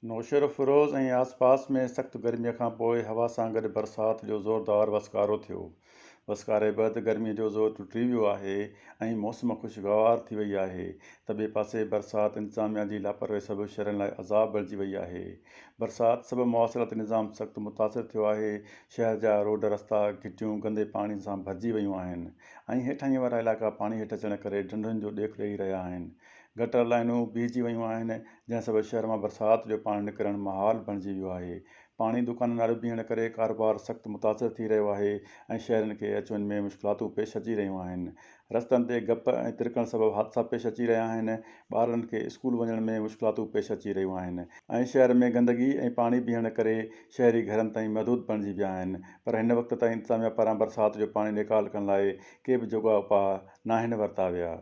नौशेरो फिरोज़ ऐं आसपास में सख़्तु गर्मीअ खां पोइ हवा सां गॾु बरसाति जो ज़ोरदारु वसकारो थियो। वसकारे बैदि गर्मीअ जो ज़ोर टुटी वियो आहे ऐं मौसम ख़ुशगवार थी वई आहे त ॿिए पासे बरसाति इंतिज़ामिया जी लापरवाही सबबु शहरनि लाइ अज़ाब बणिजी वई आहे। बरसाति सबबु मवासिलाती निज़ाम सख़्तु मुतासिर थियो आहे। शहर जा रोड रस्ता घिटियूं गंदे पाणी सां भरिजी वियूं आहिनि ऐं हेठाईअ वारा इलाइक़ा पाणी हेठि अचण करे ढंढुनि जो ॾेख ॾेई रहिया आहिनि। गटर लाइनूं बीहजी वियूं आहिनि, जंहिं सबबु शहर मां बरसाति जो पाणी निकिरणु महाल बणिजी वियो आहे। पाणी दुकाननि वारे बीहण करे कारोबार सख़्तु मुतासिर थी रहियो आहे ऐं शहरनि खे अचु वञ में मुश्किलातूं पेश अची रहियूं आहिनि। रस्तनि ते गप ऐं तिरकण सबबु हादसा पेश अची रहिया आहिनि। ॿारनि खे स्कूल वञण में मुश्किलातूं पेश अची रहियूं आहिनि ऐं शहर में गंदगी ऐं पाणी बीहण करे शहरी घरनि ताईं महदूद बणिजी विया आहिनि। पर हिन वक़्त ताईं इंतिज़ामिया पारां बरसाति जो पाणी निकाल करण लाइ के बि जोॻा उपाउ न आहिनि वरिता विया।